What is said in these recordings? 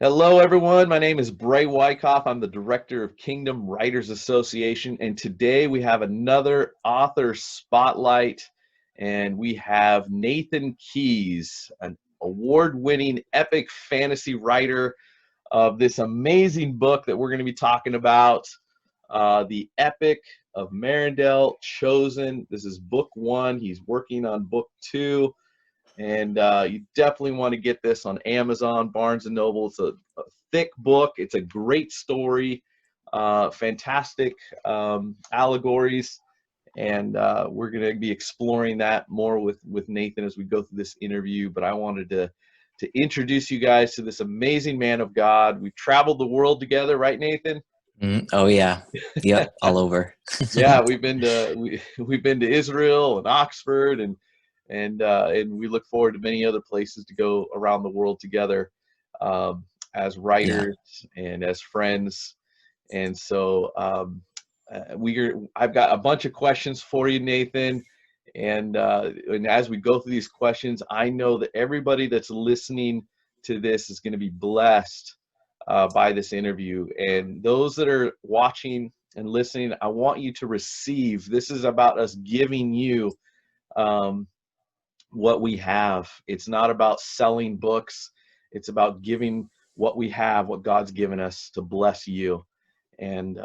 Hello, everyone. My name is Brae Wyckoff. I'm the director of Kingdom Writers Association, and today we have another author spotlight, and we have Nathan Keys, an award-winning epic fantasy writer of this amazing book that we're going to be talking about, The Epic of Marindel Chosen. This is book one. He's working on book two. And you definitely want to get this on Amazon, Barnes and Noble. It's a thick book. It's a great story, fantastic allegories, and we're going to be exploring that more with Nathan as we go through this interview. But I wanted to introduce you guys to this amazing man of God. We've traveled the world together, right, Nathan? Oh yeah, yep, all over. Yeah, we've been to Israel and Oxford and we look forward to many other places to go around the world together, as Yeah, writers and as friends. And so I've got a bunch of questions for you, Nathan. And as we go through these questions, I know that everybody that's listening to this is going to be blessed by this interview. And those that are watching and listening, I want you to receive. This is about us giving you um, what we have. It's not about selling books. It's about giving what we have, what God's given us to bless you. And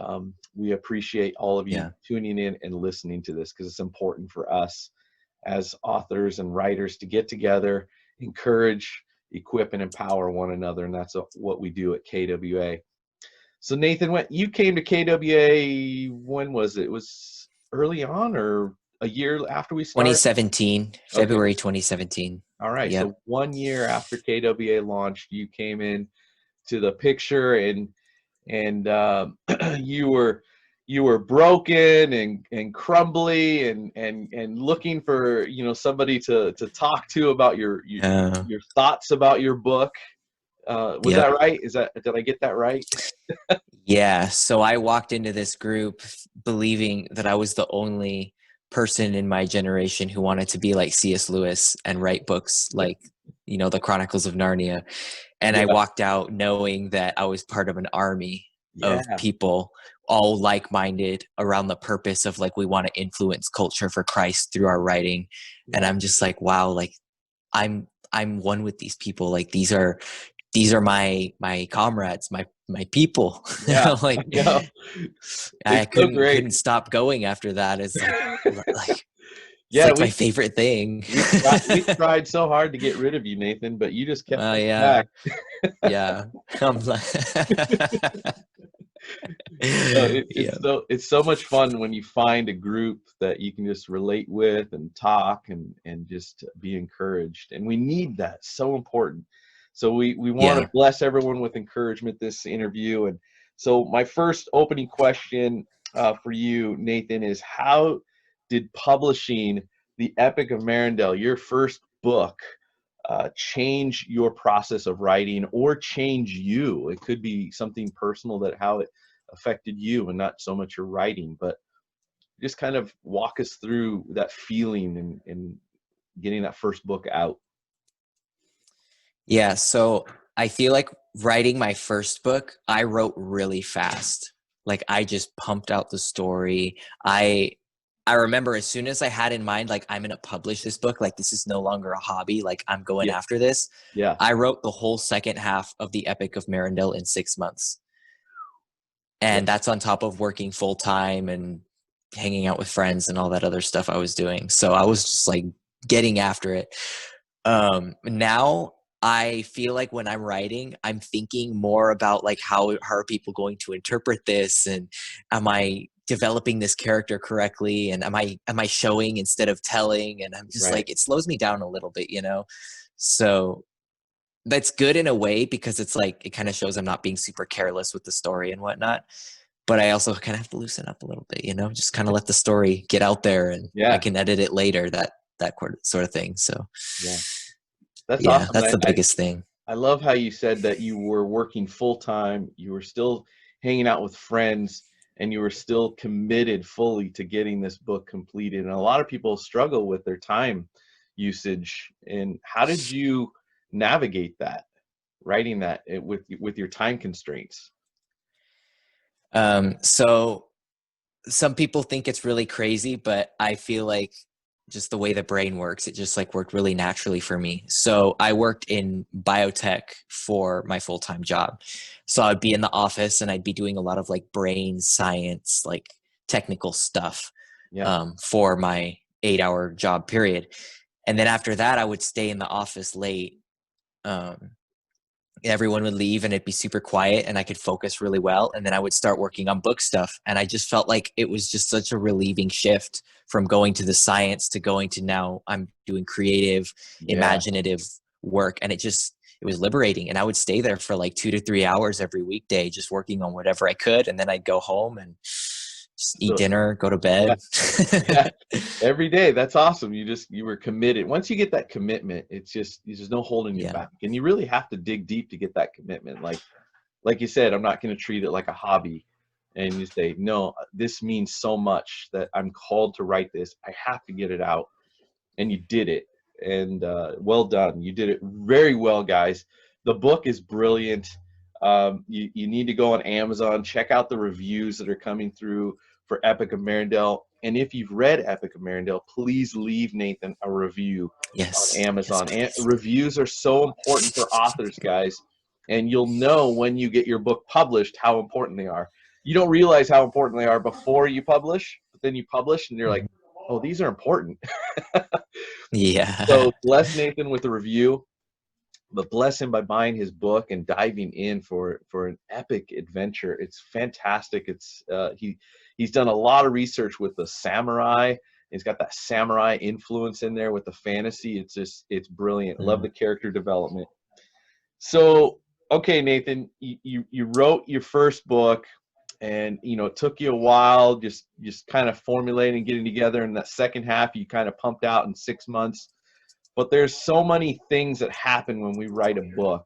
we appreciate all of you yeah, tuning in and listening to this because it's important for us as authors and writers to get together, encourage, equip, and empower one another. And that's what we do at KWA. So Nathan, when you came to KWA, when was it? It was early on or a year after we started? 2017, Okay. February 2017. All right. Yep. So 1 year after KWA launched, you came in to the picture, and you were broken and crumbly and looking for somebody to talk to about Uh, your thoughts about your book. Was that yep. right? Did I get that right? Yeah. So I walked into this group believing that I was the only person in my generation who wanted to be like C.S. Lewis and write books like, the Chronicles of Narnia. And I Yeah. walked out knowing that I was part of an army of Yeah. people all like-minded around the purpose of like we want to influence culture for Christ through our writing. And Yeah. I'm just like, wow, like I'm one with these people. Like these are my comrades, my people. Yeah. Like Yeah. I It's so great. couldn't stop going after that. It's it's Yeah, like my favorite thing. we tried so hard to get rid of you, Nathan, but you just kept Well, coming yeah, back. yeah. I'm like, yeah, It's so much fun when you find a group that you can just relate with and talk and just be encouraged. And we need that. So important. So we want to yeah, bless everyone with encouragement this interview. And so my first opening question for you, Nathan, is how did publishing The Epic of Marindel, your first book, change your process of writing or change you? It could be something personal that how it affected you and not so much your writing, but just kind of walk us through that feeling and getting that first book out. yeah. So I feel like writing my first book, I wrote really fast. Like I just pumped out the story. I remember as soon as I had in mind, like I'm gonna publish this book, like this is no longer a hobby, like I'm going Yeah. after this. Yeah. I wrote the whole second half of the Epic of Marindel in 6 months. Yeah. And that's on top of working full time and hanging out with friends and all that other stuff I was doing. So I was just like getting after it. Now I feel like when I'm writing, I'm thinking more about like how are people going to interpret this, and am I developing this character correctly, and am I showing instead of telling, and I'm just Right. like it slows me down a little bit, So that's good in a way because it's like it kind of shows I'm not being super careless with the story and whatnot. But I also kind of have to loosen up a little bit, just kind of let the story get out there, and I Yeah. can edit it later. That sort of thing. So Yeah. That's yeah, awesome. that's the biggest thing. I love how you said that you were working full time, you were still hanging out with friends, and you were still committed fully to getting this book completed. And a lot of people struggle with their time usage. And how did you navigate that? writing that with your time constraints? So some people think it's really crazy, but I feel like just the way the brain works, it just like worked really naturally for me. So I worked in biotech for my full-time job. So I'd be in the office and I'd be doing a lot of like brain science, like technical stuff, Yeah. for my 8-hour job period. And then after that, I would stay in the office late. Um, Everyone would leave and it'd be super quiet and I could focus really well. And then I would start working on book stuff. And I just felt like it was just such a relieving shift from going to the science to going to now I'm doing creative, Yeah. imaginative work. And it was liberating. And I would stay there for like 2 to 3 hours every weekday, just working on whatever I could. And then I'd go home and just eat So dinner, go to yeah, bed. yeah. Every day. That's awesome. You were committed. Once you get that commitment, there's no holding you Yeah. back. And you really have to dig deep to get that commitment. Like you said, I'm not going to treat it like a hobby. And you say, no, this means so much that I'm called to write this. I have to get it out. And you did it. And well done. You did it very well, guys. The book is brilliant. You need to go on Amazon, check out the reviews that are coming through for Epic of Marindale. And if you've read Epic of Marindale, please leave Nathan a review on Yes. Yes, Amazon. And please. reviews are so important for authors, guys. And you'll know when you get your book published how important they are. You don't realize how important they are before you publish, but then you publish and you're like, Mhm. oh, these are important. Yeah. So bless Nathan with the review, but bless him by buying his book and diving in for an epic adventure. It's fantastic. He's done a lot of research with the samurai. He's got that samurai influence in there with the fantasy. It's brilliant. Love the Mhm. character development. So okay, Nathan, you wrote your first book, and it took you a while, just kind of formulating, getting together. And that second half, you kind of pumped out in 6 months. But there's so many things that happen when we write a book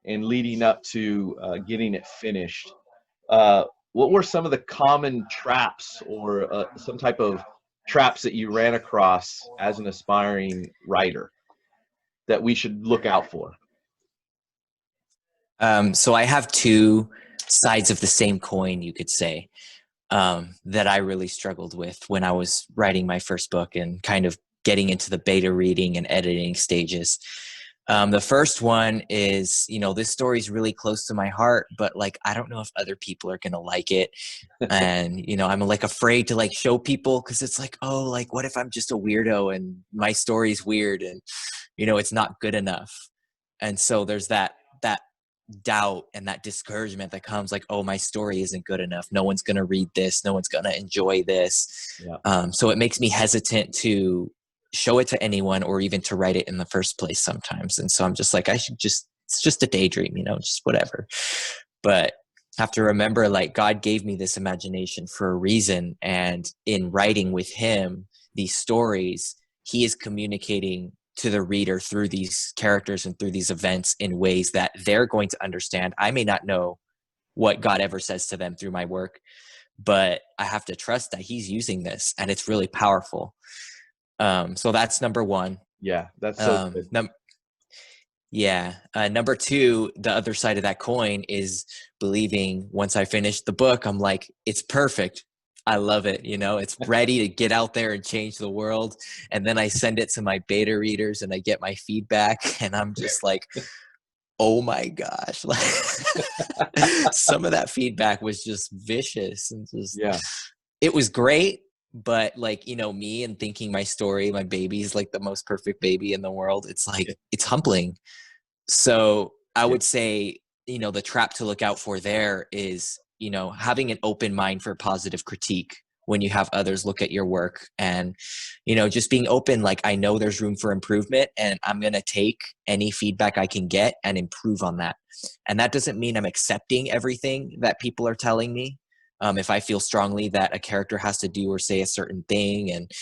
and leading up to getting it finished. What were some of the common traps or some type of traps that you ran across as an aspiring writer that we should look out for? So I have two sides of the same coin, you could say, that I really struggled with when I was writing my first book and kind of getting into the beta reading and editing stages. The first one is, this story is really close to my heart, but like, I don't know if other people are going to like it. And, I'm like afraid to like show people because it's like, oh, like, what if I'm just a weirdo and my story's weird and, it's not good enough. And so there's that doubt and that discouragement that comes like, oh, my story isn't good enough, no one's going to read this, no one's going to enjoy this. Yeah. So it makes me hesitant to show it to anyone or even to write it in the first place sometimes. And so I'm just like, it's just a daydream, just whatever. But have to remember, like, God gave me this imagination for a reason, and in writing with him these stories, he is communicating to the reader through these characters and through these events in ways that they're going to understand. I may not know what God ever says to them through my work, but I have to trust that he's using this and it's really powerful. So that's number one. Yeah, that's so good. Number two, the other side of that coin is believing once I finish the book, I'm like, it's perfect. I love it. It's ready to get out there and change the world. And then I send it to my beta readers and I get my feedback and I'm just like, oh my gosh. Like some of that feedback was just vicious and just, Yeah. it was great. But like, me and thinking my story, my baby is like the most perfect baby in the world. It's like, it's humbling. So I Yeah. would say, the trap to look out for there is, having an open mind for positive critique when you have others look at your work and, just being open. Like, I know there's room for improvement and I'm going to take any feedback I can get and improve on that. And that doesn't mean I'm accepting everything that people are telling me. If I feel strongly that a character has to do or say a certain thing and,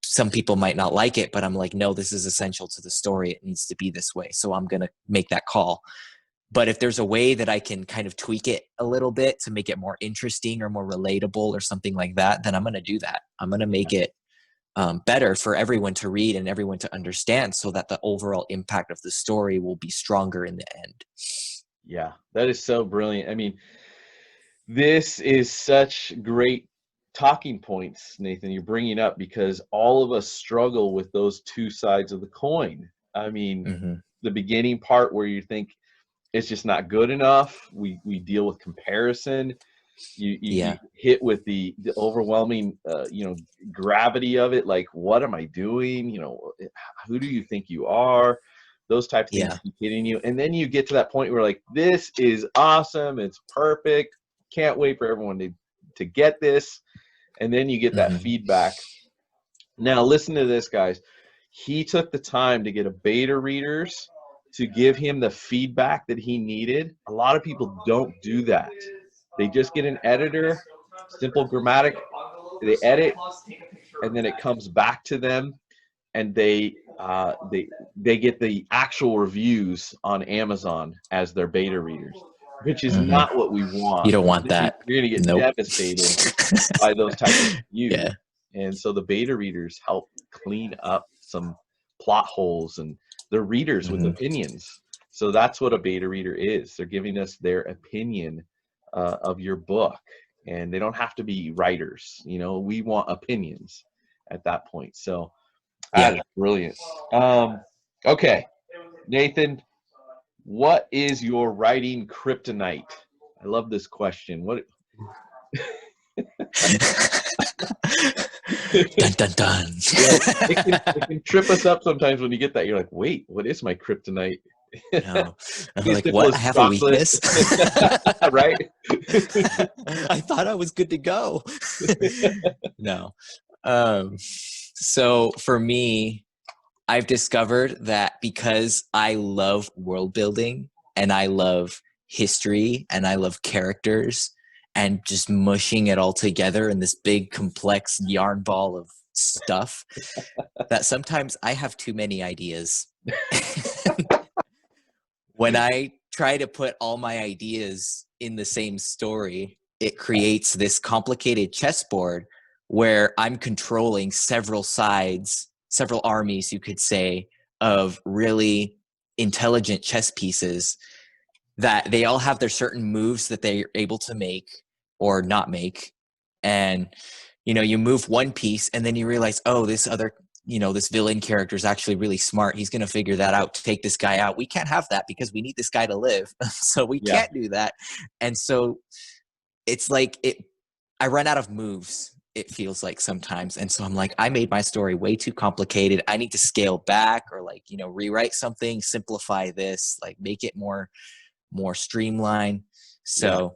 some people might not like it, but I'm like, no, this is essential to the story. It needs to be this way. So I'm going to make that call. But if there's a way that I can kind of tweak it a little bit to make it more interesting or more relatable or something like that, then I'm going to do that. I'm going to make it better for everyone to read and everyone to understand, so that the overall impact of the story will be stronger in the end. Yeah, that is so brilliant. I mean, this is such great talking points, Nathan, you're bringing up, because all of us struggle with those two sides of the coin. I mean, Mm-hmm. the beginning part where you think it's just not good enough. We deal with comparison. You Yeah. hit with the overwhelming gravity of it, like, what am I doing, who do you think you are, those type of things Yeah. keep hitting you, and then you get to that point where, like, this is awesome, it's perfect, can't wait for everyone to get this, and then you get that Mm-hmm. feedback. Now listen to this, guys. He took the time to get a beta readers to give him the feedback that he needed. A lot of people don't do that. They just get an editor, simple grammatic, they edit, and then it comes back to them, and they get the actual reviews on Amazon as their beta readers, which is Mm-hmm. not what we You want. don't want that. You're going to get Nope. devastated by those type of reviews. Yeah. And so the beta readers help clean up some plot holes, and they're readers with Mm-hmm. opinions. So that's what a beta reader is. They're giving us their opinion of your book, and they don't have to be writers. We want opinions at that point. So that Yeah. is brilliant. Okay, Nathan, what is your writing kryptonite? I love this question. What? Dun dun dun. Yeah, it can trip us up sometimes when you get that. You're like, wait, what is my kryptonite? No. I'm As like, simple what? I as have a chocolate, weakness? right? I thought I was good to go. No. So for me, I've discovered that because I love world building and I love history and I love characters and just mushing it all together in this big complex yarn ball of stuff, that sometimes I have too many ideas. When I try to put all my ideas in the same story, it creates this complicated chessboard where I'm controlling several sides, several armies, you could say, of really intelligent chess pieces, that they all have their certain moves that they're able to make or not make. And, you move one piece and then you realize, oh, this other, this villain character is actually really smart. He's going to figure that out to take this guy out. We can't have that because we need this guy to live. So we Yeah. can't do that. And so it's like I run out of moves, it feels like sometimes. And so I'm like, I made my story way too complicated. I need to scale back, or rewrite something, simplify this, make it more streamlined. So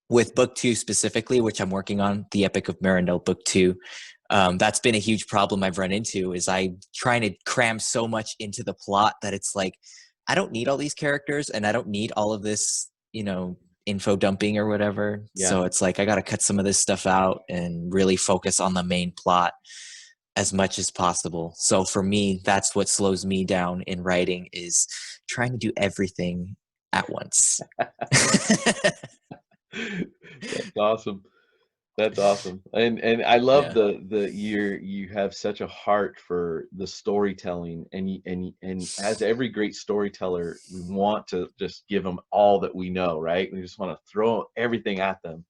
with book 2 specifically, which I'm working on, the Epic of Marindel book 2, that's been a huge problem I've run into, is I trying to cram so much into the plot that it's like, I don't need all these characters and I don't need all of this, info dumping or whatever. Yeah. So it's like, I got to cut some of this stuff out and really focus on the main plot as much as possible. So for me, that's what slows me down in writing, is trying to do everything at once. That's awesome. That's awesome. And I love Yeah. you have such a heart for the storytelling, and as every great storyteller, we want to just give them all that we know, right? We just want to throw everything at them.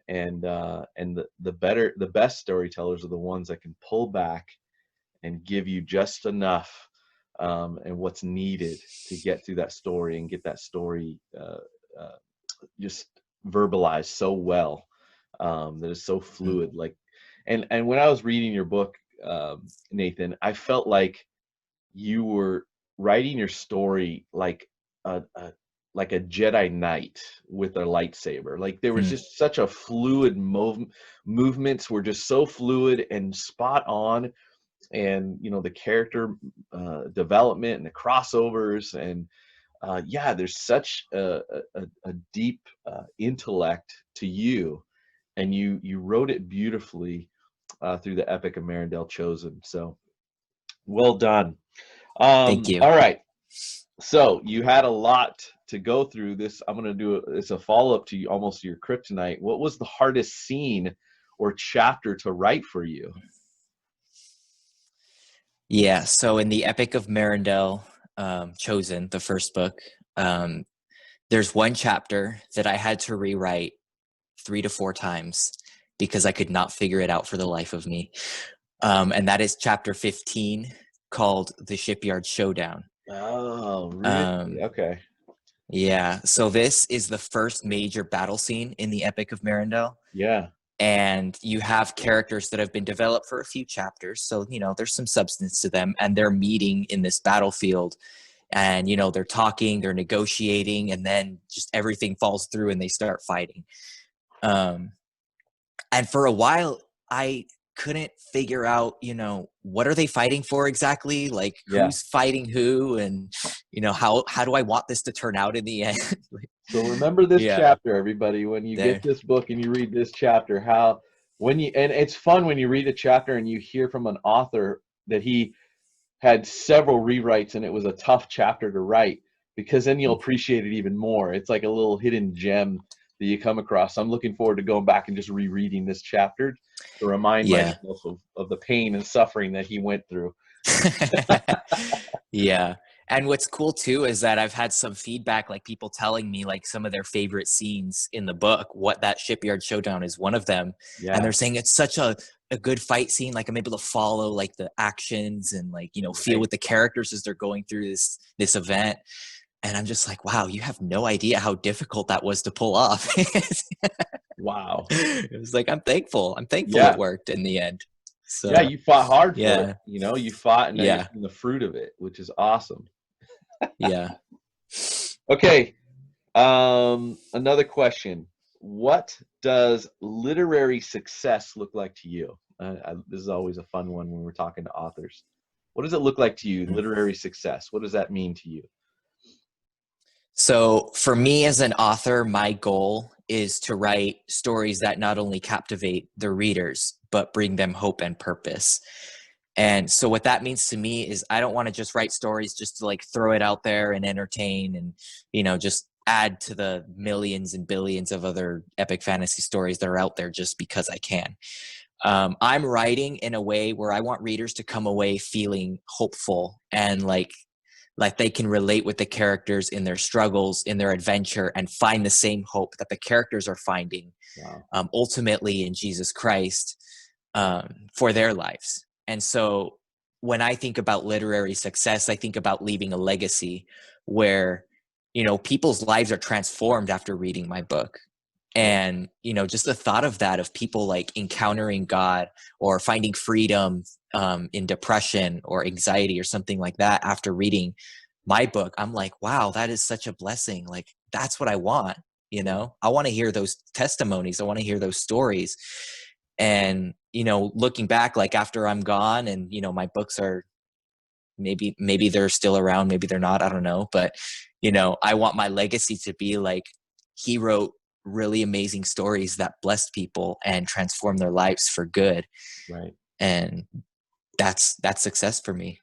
And the best storytellers are the ones that can pull back and give you just enough, and what's needed to get through that story and get that story just verbalized so well, that is so fluid. And when I was reading your book, Nathan, I felt like you were writing your story like a Jedi Knight with a lightsaber. Like, there was just such a fluid movements were just so fluid and spot on, and the character development and the crossovers, and there's such a deep intellect to you, and you wrote it beautifully through the Epic of Marindel Chosen. So well done. Thank you. All right. So you had a lot to go through. I'm going to do it's a follow-up to almost your kryptonite. What was the hardest scene or chapter to write for you? Yeah. So in the Epic of Marindel, Chosen, the first book, um, there's one chapter that I had to rewrite 3 to 4 times because I could not figure it out for the life of me. And that is chapter 15, called The Shipyard Showdown. Oh, really? Um, Okay. yeah. So this is the first major battle scene in the Epic of Marindel. Yeah. And you have characters that have been developed for a few chapters. So, there's some substance to them, and they're meeting in this battlefield, and, they're talking, they're negotiating, and then just everything falls through and they start fighting. Um, and for a while, I couldn't figure out, what are they fighting for exactly? Like, Yeah. who's fighting who? And, how do I want this to turn out in the end? So remember this Yeah. chapter, everybody, when you There. get this book and you read this chapter, how and it's fun when you read a chapter and you hear from an author that he had several rewrites and it was a tough chapter to write, because then you'll appreciate it even more. It's like a little hidden gem that you come across. I'm looking forward to going back and just rereading this chapter to remind Yeah. myself of the pain and suffering that he went through. Yeah. And what's cool too is that I've had some feedback, like people telling me like some of their favorite scenes in the book, what that shipyard showdown is one of them. And Yeah, they're saying it's such a good fight scene. Like I'm able to follow like the actions and like, feel right. with the characters as they're going through this event. And I'm just like, wow, you have no idea how difficult that was to pull off. Wow. It was like, I'm thankful. I'm thankful it Yeah. worked in the end. Yeah, So you fought hard for it. yeah, You fought and now you're yeah, seeing the fruit of it, which is awesome. yeah. Okay. Another question. What does literary success look like to you? This is always a fun one when we're talking to authors. What does it look like to you, literary success? What does that mean to you? So for me as an author, my goal is to write stories that not only captivate the readers, but bring them hope and purpose. And so what that means to me is I don't want to just write stories just to like throw it out there and entertain and, just add to the millions and billions of other epic fantasy stories that are out there just because I can. I'm writing in a way where I want readers to come away feeling hopeful and like they can relate with the characters in their struggles, in their adventure, and find the same hope that the characters are finding, Wow. ultimately in Jesus Christ, for their lives. And so when I think about literary success, I think about leaving a legacy where, people's lives are transformed after reading my book. And, just the thought of that, of people like encountering God or finding freedom in depression or anxiety or something like that after reading my book, I'm like, wow, that is such a blessing. Like, that's what I want. Yeah. I want to hear those testimonies. I want to hear those stories. And, looking back, like after I'm gone and, my books are maybe they're still around, maybe they're not, I don't know. But, I want my legacy to be like, he wrote really amazing stories that blessed people and transformed their lives for good. Right. And that's success for me.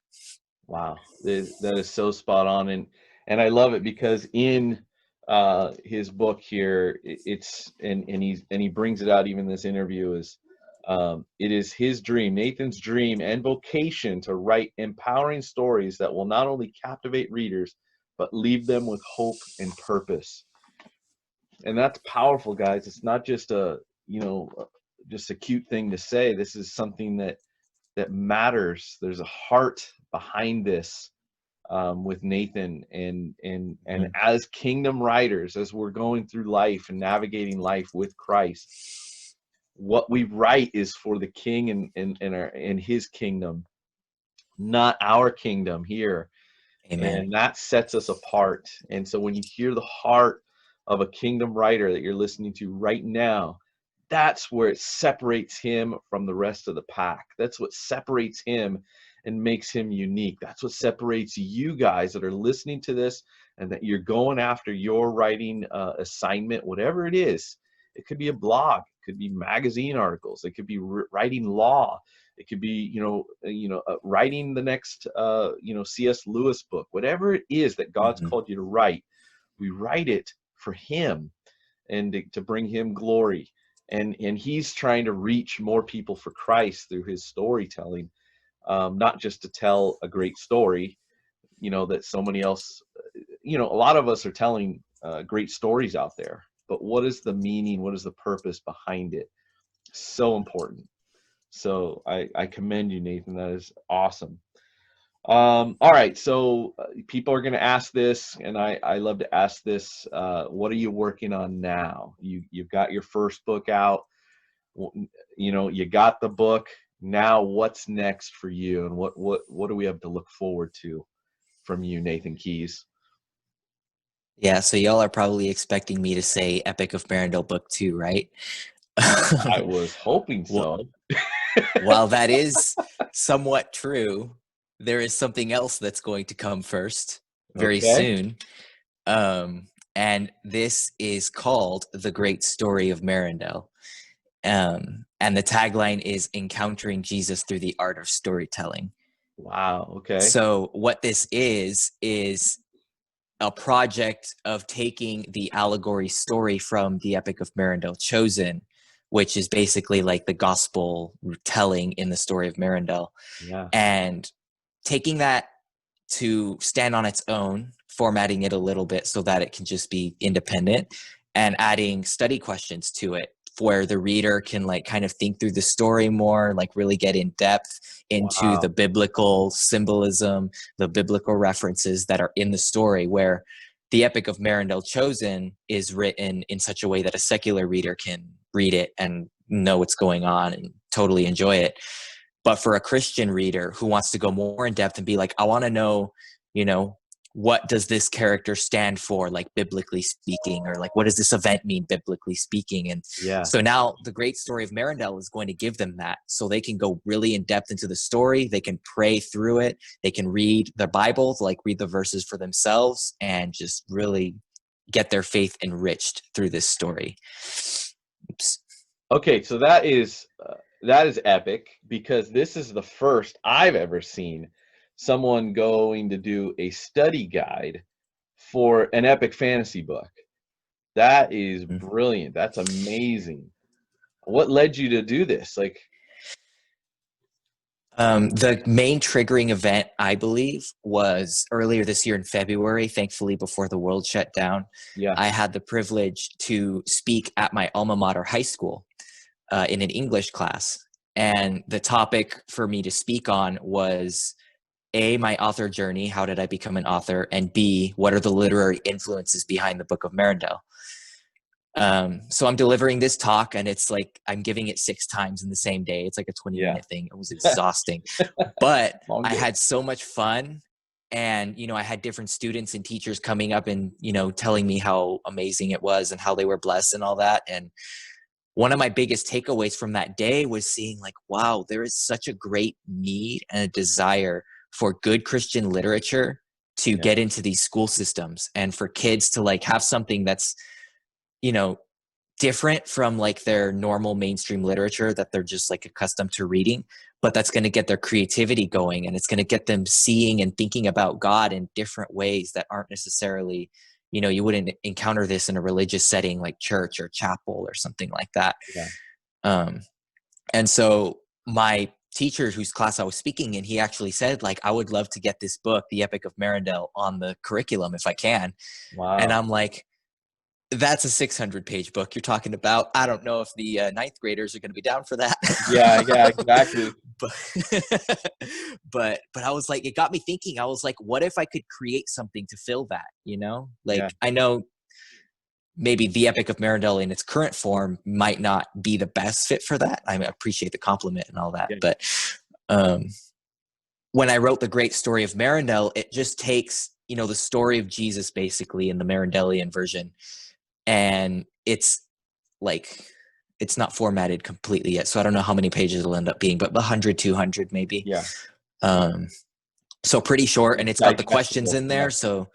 Wow. That is so spot on. And I love it because in his book here, it's and he brings it out even in this interview is it is his dream, Nathan's dream and vocation to write empowering stories that will not only captivate readers, but leave them with hope and purpose. And that's powerful, guys. It's not just just a cute thing to say. This is something that matters. There's a heart behind this, with Nathan and Mhm. as kingdom writers, as we're going through life and navigating life with Christ, what we write is for the King and his kingdom, not our kingdom here. Amen. And that sets us apart. And so when you hear the heart of a kingdom writer that you're listening to right now, that's where it separates him from the rest of the pack. That's what separates him and makes him unique. That's what separates you guys that are listening to this and that you're going after your writing assignment, whatever it is. It could be a blog, it could be magazine articles, it could be writing law, it could be writing the next C.S. Lewis book, whatever it is that God's Mhm. called you to write. We write it for him and to bring him glory. And he's trying to reach more people for Christ through his storytelling. not just to tell a great story, that somebody else, a lot of us are telling great stories out there, but what is the meaning? What is the purpose behind it? So important. So I commend you, Nathan. That is awesome. All right. So people are going to ask this, and I love to ask this. What are you working on now? You've got your first book out. You got the book. Now what's next for you, and what do we have to look forward to from you, Nathan Keys? Yeah, so y'all are probably expecting me to say Epic of Marindel Book 2, right? I was hoping Well, so. while that is somewhat true, there is something else that's going to come first very Okay. soon. And this is called The Great Story of Marindel. And the tagline is Encountering Jesus Through the Art of Storytelling. Wow. Okay. So what this is a project of taking the allegory story from the Epic of Marindel Chosen, which is basically like the gospel telling in the story of Marindel, Yeah. and taking that to stand on its own, formatting it a little bit so that it can just be independent, and adding study questions to it where the reader can like kind of think through the story more, like really get in depth into Wow. the biblical symbolism, the biblical references that are in the story, where the Epic of Marindel Chosen is written in such a way that a secular reader can read it and know what's going on and totally enjoy it. But for a Christian reader who wants to go more in depth and be like, I want to know, what does this character stand for, like biblically speaking, or like what does this event mean biblically speaking? And Yeah. so now the Great Story of Marindel is going to give them that, so they can go really in depth into the story. They can pray through it. They can read their Bible, like read the verses for themselves, and just really get their faith enriched through this story. Oops. Okay. So that is epic, because this is the first I've ever seen someone going to do a study guide for an epic fantasy book. That is brilliant. That's amazing. What led you to do this? Like, the main triggering event, I believe, was earlier this year in February, thankfully, before the world shut down. yeah, I had the privilege to speak at my alma mater high school in an English class. And the topic for me to speak on was A, my author journey. How did I become an author? And B, what are the literary influences behind the Book of Marindel? So I'm delivering this talk, and it's like I'm giving it 6 times in the same day. It's like a 20-minute thing. It was exhausting, but I had so much fun. And, I had different students and teachers coming up and, telling me how amazing it was and how they were blessed and all that. And one of my biggest takeaways from that day was seeing like, wow, there is such a great need and a desire for good Christian literature to get into these school systems, and for kids to like have something that's, different from like their normal mainstream literature that they're just like accustomed to reading, but that's going to get their creativity going, and it's going to get them seeing and thinking about God in different ways that aren't necessarily, you wouldn't encounter this in a religious setting like church or chapel or something like that. And so my teacher whose class I was speaking in, he actually said like, I would love to get this book, The Epic of Marindel, on the curriculum if I can. wow. And I'm like, that's a 600-page book you're talking about. I don't know if the ninth graders are going to be down for that. Yeah, exactly. but I was like, it got me thinking. I was like, what if I could create something to fill that? I know maybe the Epic of Marindel in its current form might not be the best fit for that. I appreciate the compliment and all that, but when I wrote The Great Story of Marindel, it just takes the story of Jesus basically in the Marindelian version. And it's like, it's not formatted completely yet, so I don't know how many pages it'll end up being, but 100, 200 maybe. So pretty short, and it's got the questions in there. So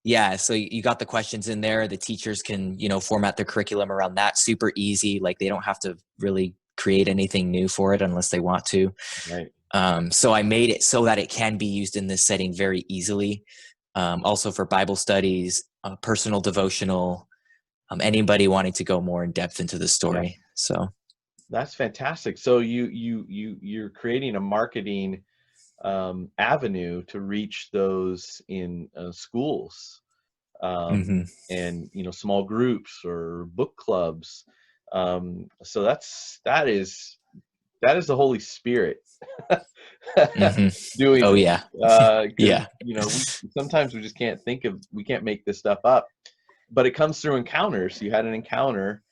you got the questions in there. The teachers can, format their curriculum around that. Super easy. Like they don't have to really create anything new for it unless they want to. Right. So I made it so that it can be used in this setting very easily. Also for Bible studies, personal devotional, anybody wanting to go more in depth into the story. So That's fantastic. So you're creating a marketing avenue to reach those in schools, Hmm. and small groups or book clubs. So that is the Holy Spirit Hmm. doing Oh this, yeah. because Yeah. sometimes we can't make this stuff up, but it comes through encounters. You had an encounter,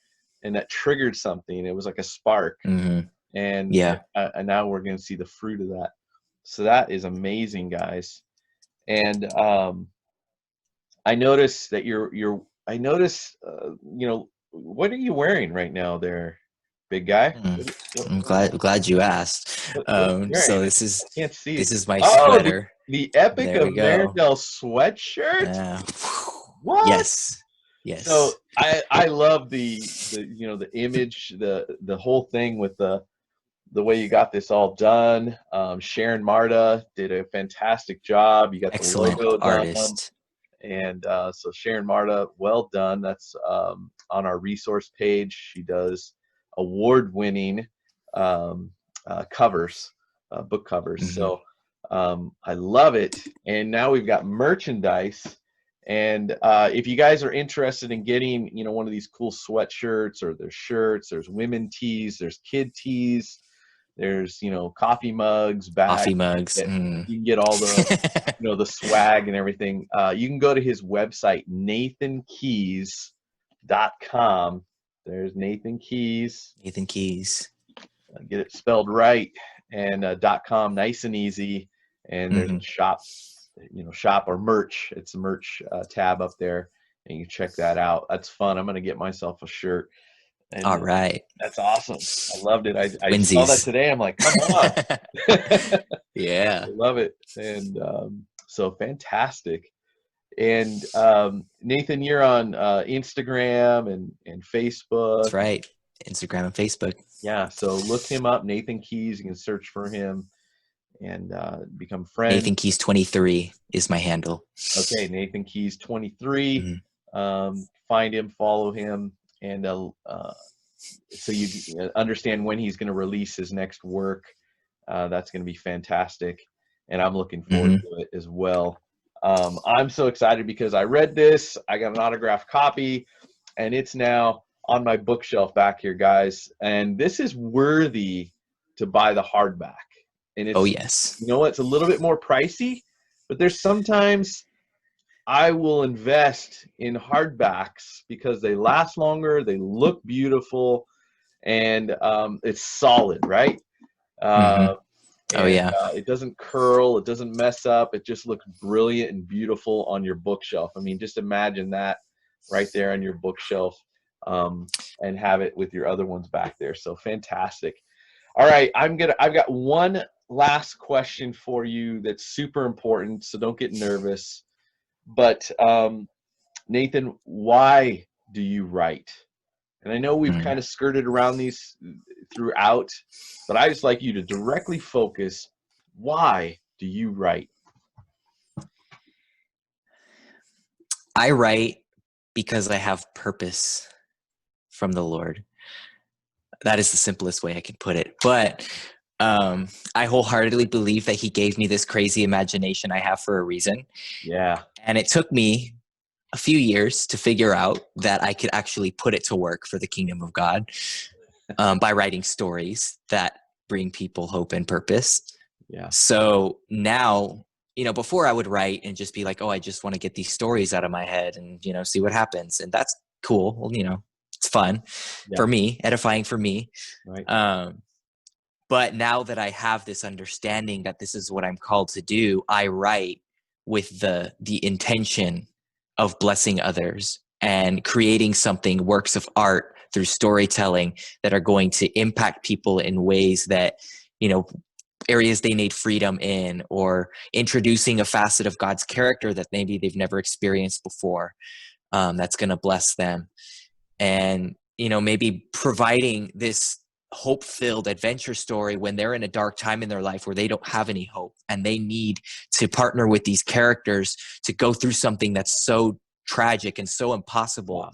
and that triggered something. It was like a spark, Hmm. and Yeah. now we're going to see the fruit of that. So that is amazing, guys. And I noticed that I noticed, what are you wearing right now there, big guy? Mm. What, I'm what, glad you asked. what are you So wearing? this I can't see. is my Oh, sweater. the Epic There we of go. Marindale sweatshirt. Uh, What? yes. So Yes. I love the image, the whole thing with the way you got this all done. Sharon Marta did a fantastic job. You got the Excellent logo done. artist. And so Sharon Marta, well done. That's on our resource page. She does award-winning um, covers, book covers. Hmm. So I love it. And now we've got merchandise. And if you guys are interested in getting, one of these cool sweatshirts, or there's shirts, there's women tees, there's kid tees, there's coffee mugs, bags. Coffee mugs. You can get all the swag and everything. You can go to his website, nathankeys.com. There's Nathan Keys. Nathan Keys. Get it spelled right, and .com, nice and easy. And there's Hmm. a shop, shop or merch. It's a merch tab up there, and you can check that out. That's fun. I'm gonna get myself a shirt, All and right. that's awesome. I loved it. I saw that Twinsies. today. I'm like, come on. I Yeah. love it. And so fantastic. And Nathan, you're on Instagram and Facebook. That's right. Instagram and Facebook. Yeah, so look him up, Nathan Keys. You can search for him and become friends. Nathan Keys 23 is my handle. Okay, Nathan Keys 23. Mhm. Find him, follow him, and so you understand when he's going to release his next work. That's going to be fantastic, and I'm looking forward Mhm. to it as well. I'm so excited because I read this. I got an autographed copy, and it's now on my bookshelf back here, guys. And this is worthy to buy the hardback. And Oh it's, yes. it's a little bit more pricey, but there's sometimes I will invest in hardbacks because they last longer, they look beautiful, and it's solid, right? Mhm. Uh, Oh and yeah. it doesn't curl, it doesn't mess up, it just looks brilliant and beautiful on your bookshelf. I mean, just imagine that right there on your bookshelf, and have it with your other ones back there. So fantastic. All right, I've got one last question for you that's super important, so don't get nervous. But Nathan, why do you write? And I know we've Mm. kind of skirted around these throughout, but I just like you to directly focus. Why do you write? I write because I have purpose from the Lord. That is the simplest way I can put it. But I wholeheartedly believe that He gave me this crazy imagination I have for a reason. Yeah. And it took me a few years to figure out that I could actually put it to work for the kingdom of God, by writing stories that bring people hope and purpose. Yeah. So now, before I would write and just be like, oh, I just want to get these stories out of my head and, see what happens. And that's cool. Well, it's fun Yeah. for me, edifying for me. Right. But now that I have this understanding that this is what I'm called to do, I write with the intention of blessing others and creating something, works of art through storytelling that are going to impact people in ways that, areas they need freedom in, or introducing a facet of God's character that maybe they've never experienced before, that's going to bless them. And, maybe providing this hope-filled adventure story when they're in a dark time in their life where they don't have any hope and they need to partner with these characters to go through something that's so tragic and so impossible. Wow.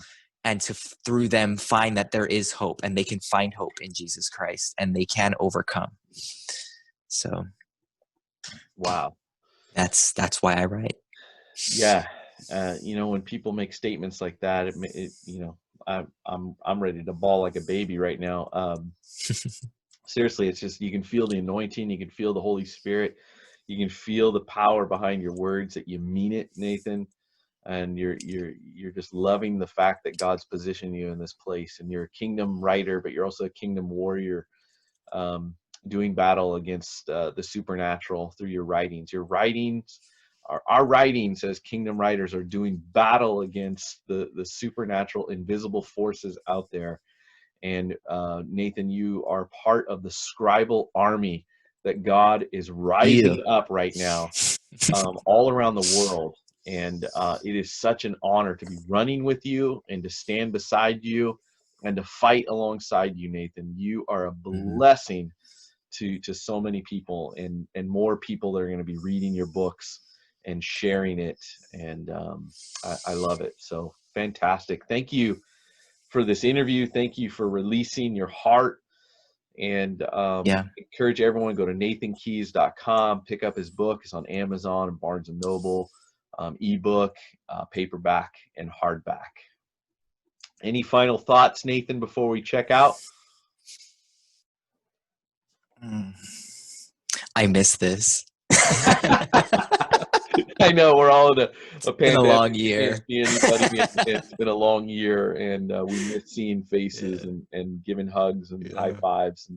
and to through them find that there is hope, and they can find hope in Jesus Christ, and they can overcome. So Wow. that's why I write. Yeah. When people make statements like that, I'm ready to bawl like a baby right now. Seriously, it's just, you can feel the anointing, you can feel the Holy Spirit, you can feel the power behind your words, that you mean it, Nathan. And you're just loving the fact that God's positioned you in this place, and you're a kingdom writer, but you're also a kingdom warrior, doing battle against the supernatural through your writings. Your writings, our writings as kingdom writers, are doing battle against the supernatural, invisible forces out there. And Nathan, you are part of the scribal army that God is rising up right now, all around the world. And it is such an honor to be running with you and to stand beside you and to fight alongside you, Nathan. You are a blessing to so many people, and more people that are going to be reading your books and sharing it. And I love it. So fantastic. Thank you for this interview. Thank you for releasing your heart. And encourage everyone to go to nathankeys.com, pick up his book. It's on Amazon and Barnes & Noble, ebook, paperback, and hardback. Any final thoughts, Nathan, before we check out? I miss this. I know we're all in a pandemic. Been a long year. It's been a long year, and we miss seeing faces and giving hugs and high fives.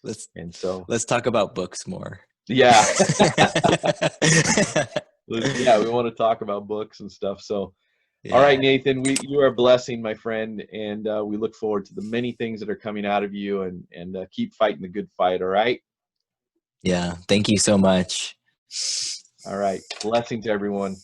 Let's talk about books more. Yeah. Yeah, we want to talk about books and stuff. So, all right, Nathan, you are a blessing, my friend, and we look forward to the many things that are coming out of you, and keep fighting the good fight. All right. Yeah. Thank you so much. All right. Blessings, everyone.